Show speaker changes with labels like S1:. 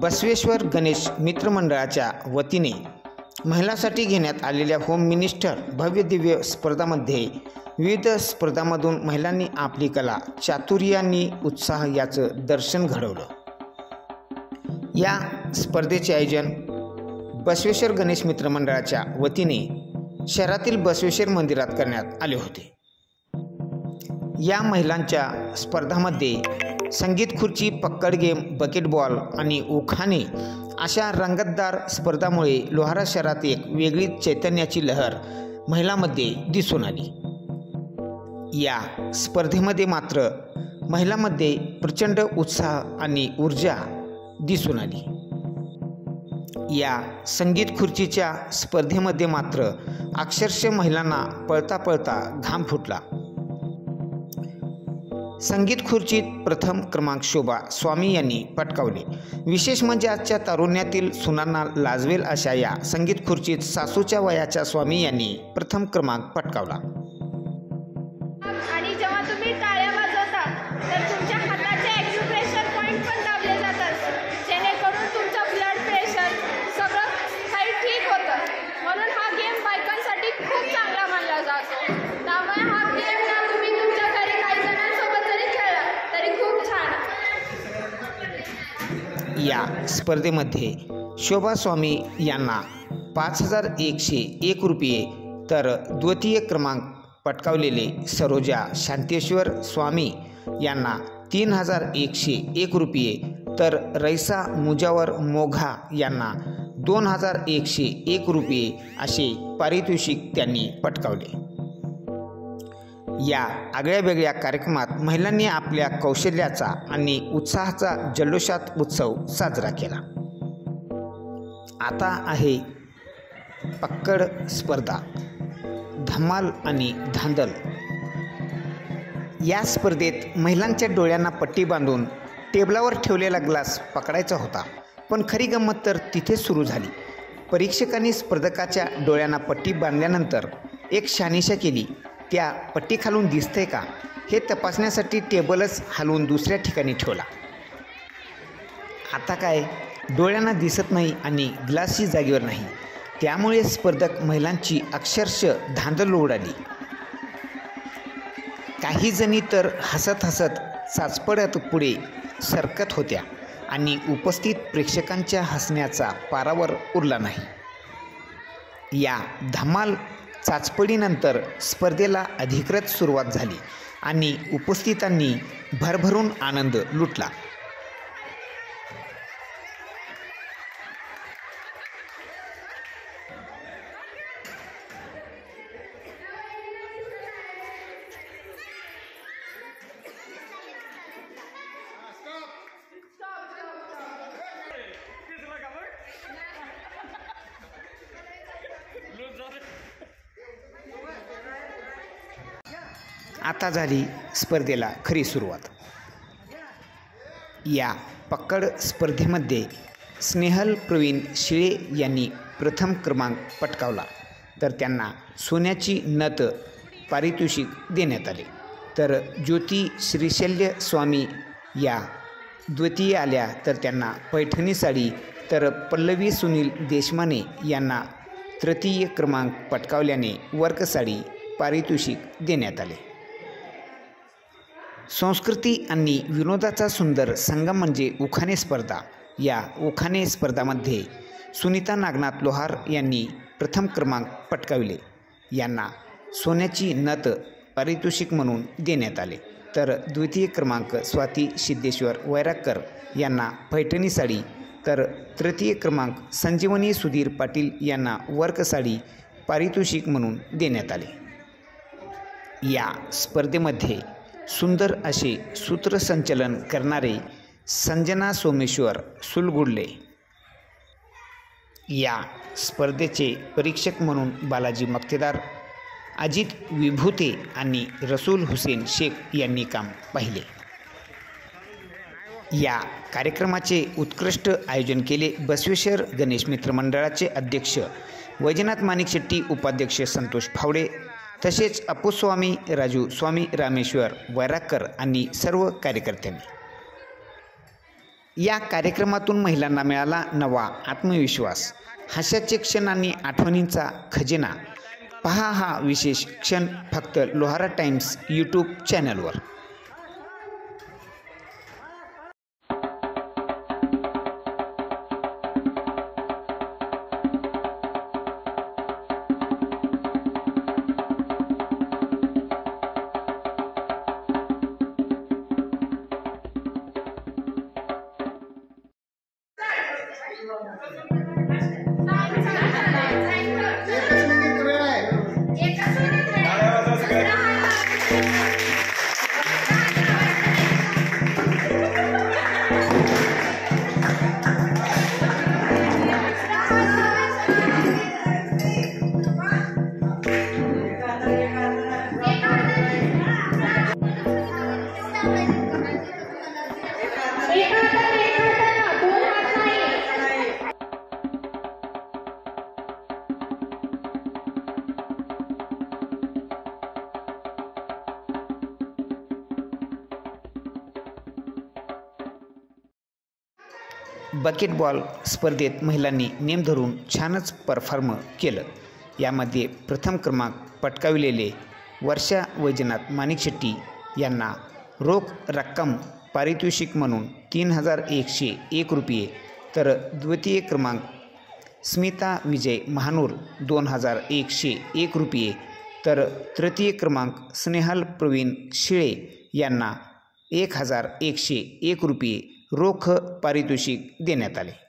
S1: बसवेश्वर गणेश मित्रमंडळाच्या वतीने महिलांसाठी घेण्यात आलेल्या होम मिनिस्टर भव्य दिव्य स्पर्धामध्ये विविध स्पर्धांमधून महिलांनी आपली कला, चातुर्य आणि उत्साह याचं दर्शन घडवलं। या स्पर्धेचे आयोजन बसवेश्वर गणेश मित्रमंडळाच्या वतीने शहरातील बसवेश्वर मंदिरात करण्यात आले होते। या महिलांच्या स्पर्धांमध्ये संगीत खुर्ची, पक्कड गेम, बकेट बॉल आणि उखाणे अशा रंगतदार स्पर्धांमुळे लोहारा शहरात एक वेगळी चैतन्याची लहर महिलांमध्ये दिसून आली। या स्पर्धेमध्ये मात्र महिलांमध्ये प्रचंड उत्साह आणि ऊर्जा दिसून आली। या संगीत खुर्चीच्या स्पर्धेमध्ये मात्र अक्षरशः महिलांना पळता पळता घाम फुटला। संगीत खुर्चीत प्रथम क्रमांक शोभा स्वामी यांनी पटकावले। विशेष म्हणजे आजच्या तारुण्यातील सुनांना लाजवेल अशा या संगीत खुर्चीत सासूच्या वयाच्या स्वामी यांनी प्रथम क्रमांक पटकावला।
S2: आणि जेव्हा तुम्ही टाळ्या वाजवता तर तुमच्या हाताचे ॲक्युप्रेशर पॉइंट पण दाबले जातात, जेणेकरून तुमचं ब्लड प्रेशर सगळं काही ठीक होतं। म्हणून हा गेम बायकांसाठी खूप चांगला मानला जातो। त्यामुळे हा गेम ना तुम्ही तुमच्या घरी काही जणांसोबत जरी खेळला तरी खूप छान।
S1: या स्पर्धेमध्ये शोभा स्वामी यांना 5,101 रुपये तर द्वितीय क्रमांक पटकावलेले सरोजा शांतेश्वर स्वामी यांना 3,101 रुपये तर रईसा मुजावर मोघा यांना 2,101 रुपये असे पारितोषिक त्यांनी पटकावले। या आगळ्यावेगळ्या कार्यक्रमात महिलांनी आपल्या कौशल्याचा आणि उत्साहाचा जल्लोषात उत्सव साजरा केला। आता आहे पक्कड स्पर्धा, धमाल आणि धांदल। या स्पर्धेत महिलांच्या डोळ्यांना पट्टी बांधून टेबलावर ठेवलेला ग्लास पकडायचा होता, पण खरी गंमत तर तिथेच सुरू झाली। परीक्षकांनी स्पर्धकाच्या डोळ्यांना पट्टी बांधल्यानंतर एक शहानिशा केली। त्या पट्टीखालून दिसतंय का हे तपासण्यासाठी टेबलच हलवून दुसऱ्या ठिकाणी ठेवला। आता काय डोळ्यांना दिसत नाही आणि ग्लासही जागेवर नाही, त्यामुळे स्पर्धक महिलांची अक्षरशः धांदल उडाली। काही जणी तर हसत हसत चाचपडत पुढे सरकत होत्या आणि उपस्थित प्रेक्षकांच्या हसण्याचा पारावर उरला नाही। या धमाल चाचपडीनंतर स्पर्धेला अधिकृत सुरुवात झाली आणि उपस्थितांनी भरभरून आनंद लुटला। आता झाली स्पर्धेला खरी सुरुवात। या पक्कड स्पर्धेमध्ये स्नेहल प्रवीण शिळे यांनी प्रथम क्रमांक पटकावला, तर त्यांना सोन्याची नथ पारितोषिक देण्यात आले। तर ज्योती श्रीशैल्य स्वामी या द्वितीय आल्या, तर त्यांना पैठणी साडी, तर पल्लवी सुनील देशमाने यांना तृतीय क्रमांक पटकावल्याने वर्क साडी पारितोषिक देण्यात आले। संस्कृती आणि विनोदाचा सुंदर संगम म्हणजे उखाणे स्पर्धा। या उखाणे स्पर्धामध्ये सुनीता नागनाथ लोहार यांनी प्रथम क्रमांक पटकावले, यांना सोन्याची नथ पारितोषिक म्हणून देण्यात आले। तर द्वितीय क्रमांक स्वाती सिद्धेश्वर वैरागकर यांना पैठणी साडी, तर तृतीय क्रमांक संजीवनी सुधीर पाटील यांना वर्क साडी पारितोषिक म्हणून देण्यात आले। या स्पर्धेमध्ये सुंदर असे सूत्रसंचलन करणारे संजना सोमेश्वर सुलगुडले। या स्पर्धेचे परीक्षक म्हणून बालाजी मक्तेदार, अजित विभूते आणि रसूल हुसेन शेख यांनी काम पाहिले। या कार्यक्रमाचे उत्कृष्ट आयोजन केले बसवेश्वर गणेश मित्रमंडळाचे अध्यक्ष वैजनाथ माणिक शेट्टी, उपाध्यक्ष संतोष फावडे, तसेच अप्पूस्वामी, राजू स्वामी, रामेश्वर वैरागकर आणि सर्व कार्यकर्त्यांनी। या कार्यक्रमातून महिलांना मिळाला नवा आत्मविश्वास. हास्याचे क्षण आणि आठवणींचा खजिना. पहा हा विशेष क्षण फक्त लोहारा टाइम्स यूट्यूब चॅनलवर. बकेटबॉल स्पर्धेत महिलांनी नेम धरून छानच परफॉर्म केलं. यामध्ये प्रथम क्रमांक पटकाविलेले वर्षा वैजनाथ माणिकशेट्टी यांना रोख रक्कम पारितोषिक म्हणून 3101 रुपये, तर द्वितीय क्रमांक स्मिता विजय महानूर 2101 रुपये, तर तृतीय क्रमांक स्नेहल प्रवीण शिळे यांना 1101 रुपये रोख पारितोषिक देण्यात आले.